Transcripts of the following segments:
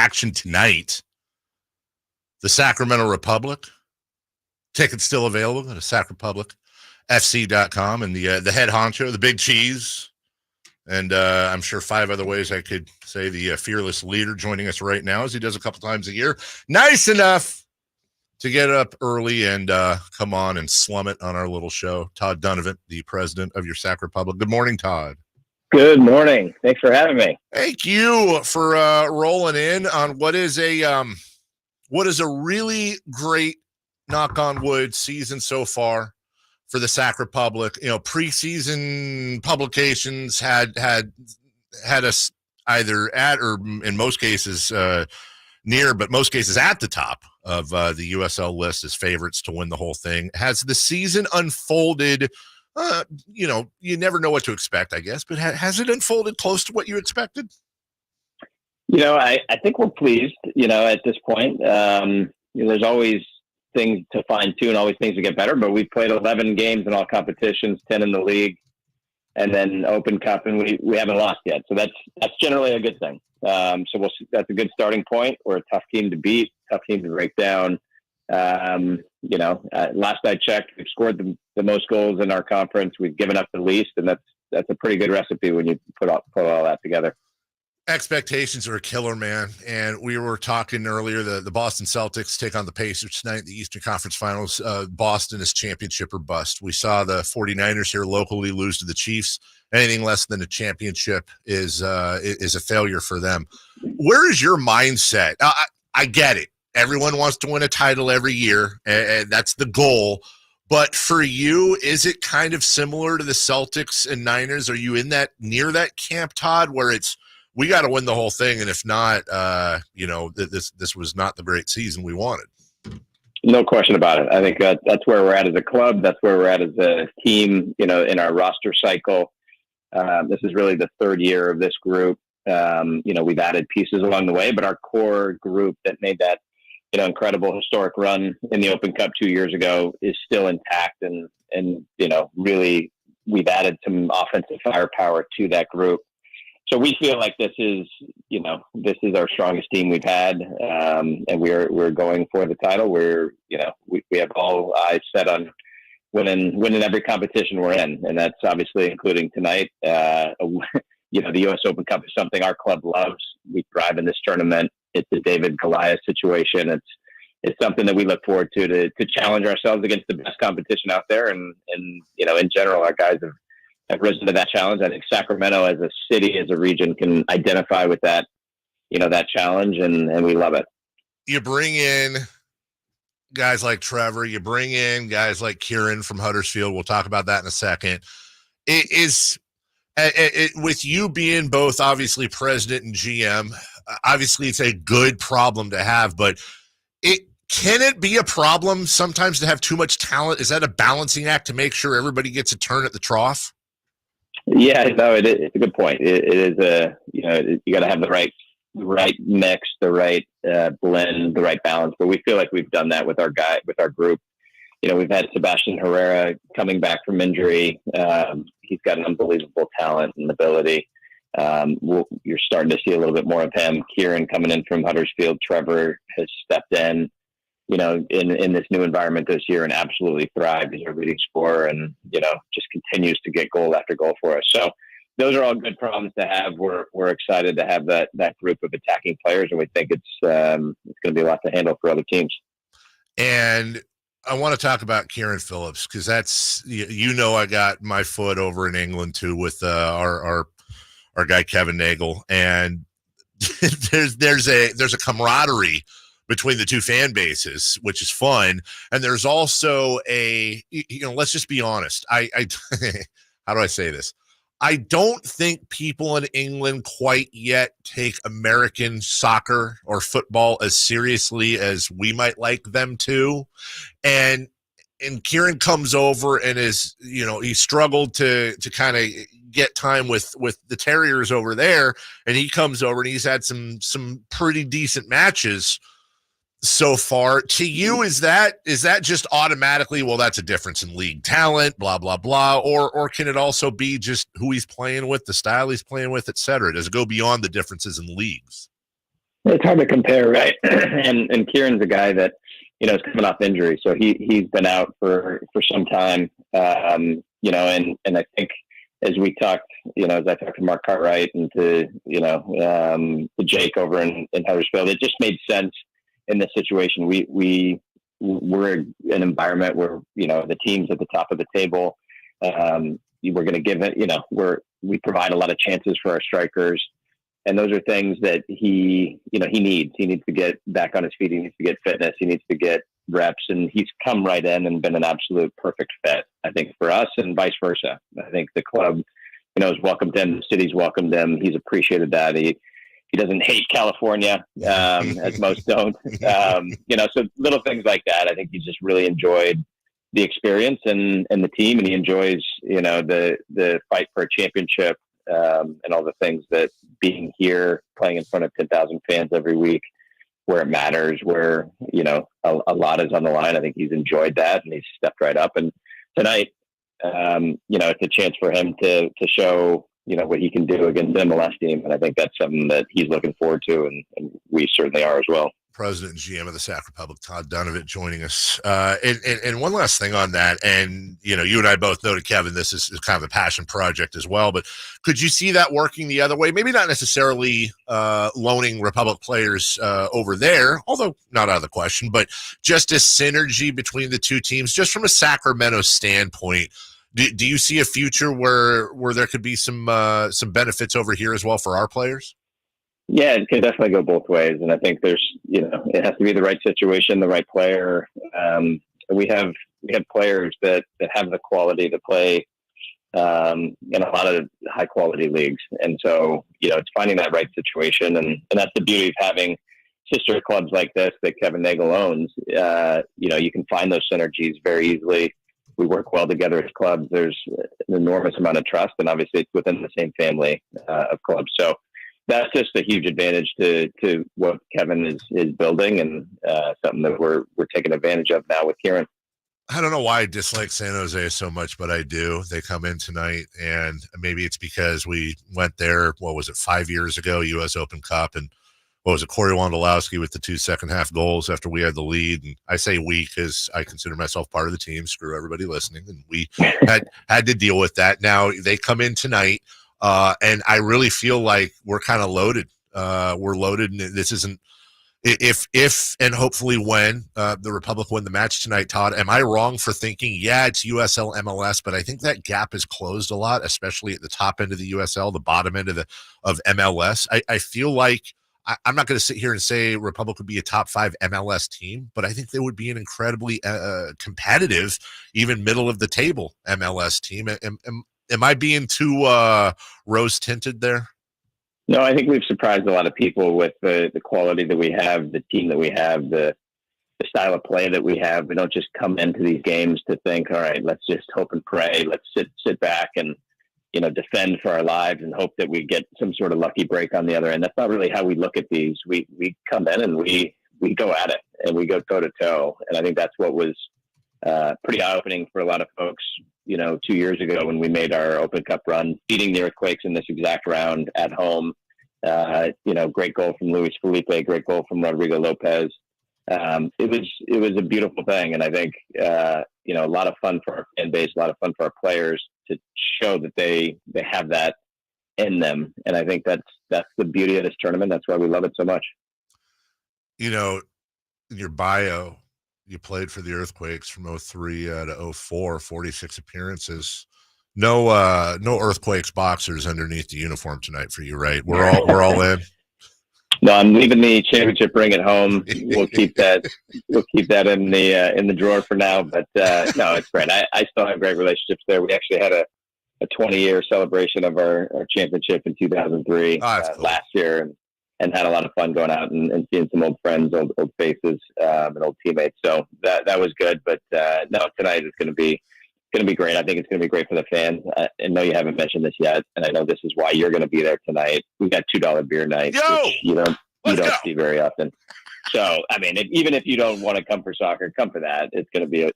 action tonight. The Sacramento Republic. Tickets still available at sacrepublicfc.com. And the head honcho, the big cheese, and I'm sure 5 other ways I could say the fearless leader joining us right now, as he does a couple times a year. Nice enough to get up early and come on and slum it on our little show. Todd Dunivant, the president of your Sac Republic. Good morning, Todd. Good morning. Thanks for having me. Thank you for rolling in on what is a really great, knock on wood, season so far for the Sac Republic. You know, preseason publications had us either at, or in most cases near, but most cases at the top of the USL list as favorites to win the whole thing. Has the season unfolded? You never know what to expect, I guess, but has it unfolded close to what you expected? I think we're pleased, at this point. There's always things to fine tune, always things to get better, but we've played 11 games in all competitions, 10 in the league, and then Open Cup, and we haven't lost yet. So that's generally a good thing. So we'll see. That's a good starting point. We're a tough team to beat, tough team to break down. Last I checked, we've scored the most goals in our conference. We've given up the least, and that's a pretty good recipe when you put all that together. Expectations are a killer, man. And we were talking earlier, the Boston Celtics take on the Pacers tonight in the Eastern Conference Finals. Boston is championship or bust. We saw the 49ers here locally lose to the Chiefs. Anything less than a championship is a failure for them. Where is your mindset? I get it. Everyone wants to win a title every year, and that's the goal. But for you, is it kind of similar to the Celtics and Niners? Are you near that camp, Todd, where it's, we got to win the whole thing, and if not, this was not the great season we wanted? No question about it. I think that's where we're at as a club. That's where we're at as a team, in our roster cycle. This is really the third year of this group. We've added pieces along the way, but our core group that made that, incredible historic run in the Open Cup 2 years ago is still intact. And really we've added some offensive firepower to that group. So we feel like this is our strongest team we've had, and we're going for the title. We have all eyes set on winning every competition we're in, and that's obviously including tonight. The U.S. Open Cup is something our club loves. We thrive in this tournament. It's a David Goliath situation. It's something that we look forward to challenge ourselves against the best competition out there, and in general, our guys have risen to that challenge. I think Sacramento as a city, as a region, can identify with that, that challenge, and we love it. You bring in guys like Trevor, you bring in guys like Kieran from Huddersfield. We'll talk about that in a second. With you being both obviously president and GM, obviously it's a good problem to have, but can it be a problem sometimes to have too much talent? Is that a balancing act to make sure everybody gets a turn at the trough? Yeah, no, it's a good point. It is you got to have the right mix, the right blend, the right balance. But we feel like we've done that with our group. We've had Sebastian Herrera coming back from injury. He's got an unbelievable talent and ability. You're starting to see a little bit more of him. Kieran coming in from Huddersfield. Trevor has stepped in this new environment this year and absolutely thrived. He's our leading scorer and, just continues to get goal after goal for us. So those are all good problems to have. We're excited to have that group of attacking players, and we think it's going to be a lot to handle for other teams. And I want to talk about Kieran Phillips, because that's, I got my foot over in England too with our guy Kevin Nagel, and there's a camaraderie between the two fan bases, which is fun. And there's also let's just be honest. I how do I say this? I don't think people in England quite yet take American soccer or football as seriously as we might like them to. And Kieran comes over and he struggled to kind of get time with the Terriers over there. And he comes over and he's had some pretty decent matches so far. To you, is that just automatically, well, that's a difference in league talent, blah, blah, blah, or can it also be just who he's playing with, the style he's playing with, et cetera? Does it go beyond the differences in leagues? It's hard to compare, right? And Kieran's a guy that, is coming off injury, so he's been out for some time. And I think as we talked, as I talked to Mark Cartwright and to Jake over in Huddersfield, it just made sense in this situation. We're an environment where the team's at the top of the table. We're going to give it. We provide a lot of chances for our strikers. And those are things that he needs. He needs to get back on his feet. He needs to get fitness. He needs to get reps. And he's come right in and been an absolute perfect fit, I think, for us and vice versa. I think the club, has welcomed him. The city's welcomed him. He's appreciated that. He doesn't hate California, as most don't. So little things like that. I think he just really enjoyed the experience and the team. And he enjoys, the fight for a championship. And all the things that being here, playing in front of 10,000 fans every week, where it matters, where, a lot is on the line. I think he's enjoyed that and he's stepped right up. And tonight, it's a chance for him to show, what he can do against the MLS team. And I think that's something that he's looking forward to. And we certainly are as well. President and GM of the Sacramento Republic, Todd Dunivant, joining us. And one last thing on that, and you and I both know to Kevin, this is kind of a passion project as well, but could you see that working the other way? Maybe not necessarily loaning Republic players over there, although not out of the question, but just a synergy between the two teams, just from a Sacramento standpoint. Do you see a future where there could be some benefits over here as well for our players? Yeah, it can definitely go both ways. And I think there's, it has to be the right situation, the right player. We have players that have the quality to play in a lot of high quality leagues. And so, it's finding that right situation. And that's the beauty of having sister clubs like this that Kevin Nagel owns. You can find those synergies very easily. We work well together as clubs. There's an enormous amount of trust, and obviously it's within the same family of clubs. So that's just a huge advantage to what Kevin is building, and something that we're taking advantage of now with Kieran. I don't know why I dislike San Jose so much, but I do. They come in tonight, and maybe it's because we went there, 5 years ago, U.S. Open Cup, and Corey Wondolowski with the 2 second-half goals after we had the lead. And I say we because I consider myself part of the team. Screw everybody listening. And we had to deal with that. Now they come in tonight. And I really feel like we're kind of loaded. We're loaded, and this isn't if and hopefully when the Republic win the match tonight. Todd, am I wrong for thinking, it's USL MLS, but I think that gap is closed a lot, especially at the top end of the USL, the bottom end of MLS. I feel like I'm not going to sit here and say Republic would be a top 5 MLS team, but I think they would be an incredibly competitive, even middle of the table MLS team. Am I being too rose tinted there? No, I think we've surprised a lot of people with the quality that we have, the team that we have, the style of play that we have. We don't just come into these games to think, all right, let's just hope and pray. Let's sit back and defend for our lives and hope that we get some sort of lucky break on the other end. That's not really how we look at these. We come in and we go at it and we go toe to toe. And I think that's what was pretty eye opening for a lot of folks. 2 years ago when we made our Open Cup run, beating the Earthquakes in this exact round at home. Great goal from Luis Felipe, great goal from Rodrigo Lopez. It was a beautiful thing, and I think a lot of fun for our fan base, a lot of fun for our players to show that they have that in them. And I think that's the beauty of this tournament. That's why we love it so much. In your bio, you played for the Earthquakes from 2003 to 2004, 46 appearances. No Earthquakes boxers underneath the uniform tonight for you, right? We're all in. No, I'm leaving the championship ring at home. We'll keep that. We'll keep that in the drawer for now. But no, it's great. I still have great relationships there. We actually had a 20-year celebration of our championship in 2003 cool. Last year, and had a lot of fun going out and seeing some old friends, old faces, and old teammates. So that was good. But no, tonight is going to be great. I think it's going to be great for the fans. I know you haven't mentioned this yet, and I know this is why you're going to be there tonight. We got $2 beer night, which you don't see very often. So, I mean, even if you don't want to come for soccer, come for that. It's going to be a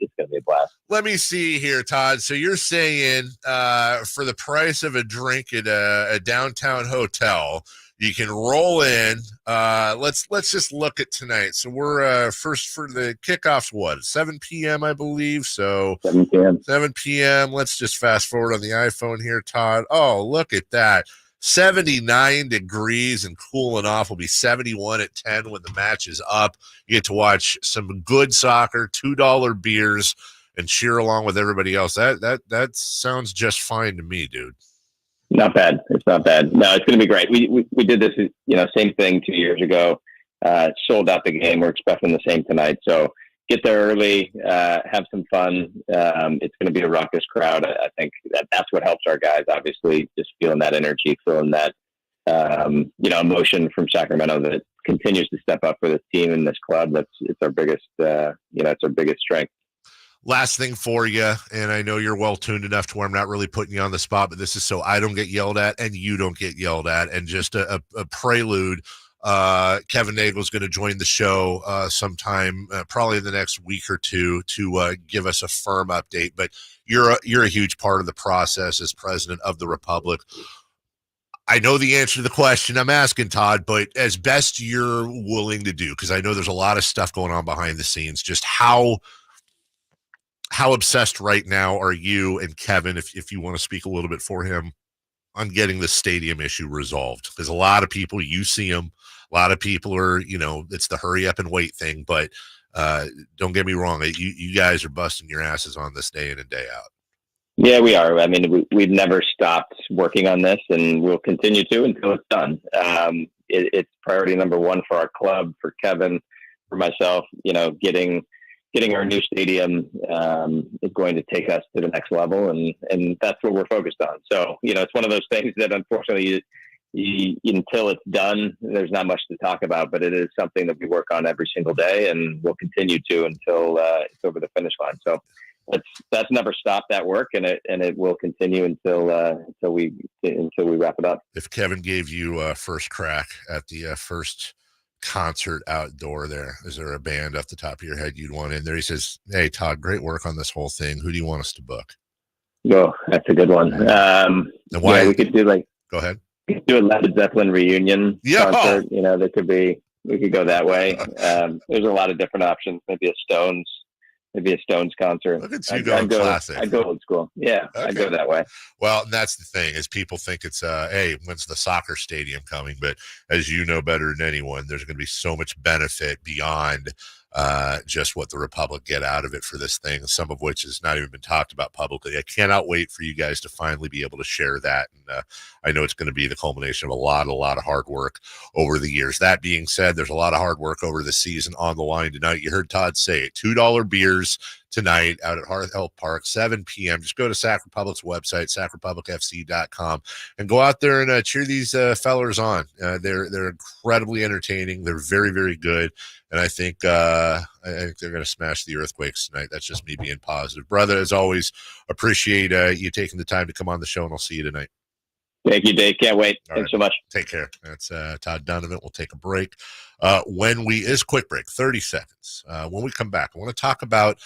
blast. Let me see here, Todd. So you're saying for the price of a drink at a downtown hotel, you can roll in. Let's just look at tonight. So we're first for the kickoffs. What 7 p.m. I believe. So 7 p.m. 7 p.m. Let's just fast forward on the iPhone here, Todd. Oh, look at that. 79 degrees and cooling off. Will be 71 at 10 when the match is up. You get to watch some good soccer, $2 beers, and cheer along with everybody else. That sounds just fine to me, dude. Not bad. It's not bad. No, it's going to be great. We did this, same thing 2 years ago. Sold out the game. We're expecting the same tonight. So get there early, have some fun. It's going to be a raucous crowd. I think that's what helps our guys. Obviously, just feeling that energy, feeling that emotion from Sacramento that continues to step up for this team and this club. It's our biggest, it's our biggest strength. Last thing for you, and I know you're well tuned enough to where I'm not really putting you on the spot, but this is so I don't get yelled at and you don't get yelled at. And just a prelude, Kevin Nagel is going to join the show sometime, probably in the next week or two, to give us a firm update. But you're a huge part of the process as president of the Republic. I know the answer to the question I'm asking, Todd, but as best you're willing to do, because I know there's a lot of stuff going on behind the scenes, just how obsessed right now are you and Kevin, if you want to speak a little bit for him, on getting the stadium issue resolved? Because a lot of people, you see them, a lot of people are, it's the hurry up and wait thing. But don't get me wrong, you guys are busting your asses on this day in and day out. Yeah, we are. I mean, we've never stopped working on this, and we'll continue to until it's done. It's priority number one for our club, for Kevin, for myself. Getting our new stadium is going to take us to the next level, and that's what we're focused on. So, it's one of those things that unfortunately, until it's done, there's not much to talk about, but it is something that we work on every single day, and we'll continue to until it's over the finish line. So that's never stopped that work, and it will continue until we wrap it up. If Kevin gave you first crack at the first concert outdoor there, is there a band off the top of your head you'd want in there? He says, "Hey Todd, great work on this whole thing. Who do you want us to book?" Oh, that's a good one. We could do go ahead. We could do a Led Zeppelin reunion concert. We could go that way. There's a lot of different options. Maybe a Stones concert. Look at you going classic. I'd go old school. Yeah, okay. I'd go that way. Well, and that's the thing, is people think it's, hey, when's the soccer stadium coming? But as you know better than anyone, there's going to be so much benefit beyond just what the Republic get out of it for this thing, some of which has not even been talked about publicly. I cannot wait for you guys to finally be able to share that. And I know it's going to be the culmination of a lot of hard work over the years. That being said, there's a lot of hard work over the season on the line tonight. You heard Todd say it, $2 beers tonight out at Hearth Health Park, 7 p.m. Just go to Sac Republic's website, sacrepublicfc.com, and go out there and cheer these fellers on. They're incredibly entertaining. They're very, very good. And I think they're going to smash the Earthquakes tonight. That's just me being positive. Brother, as always, appreciate you taking the time to come on the show, and I'll see you tonight. Thank you, Dave. Can't wait. Thanks so much. Take care. That's Todd Dunivant. We'll take a break. Quick break, 30 seconds. When we come back, I want to talk about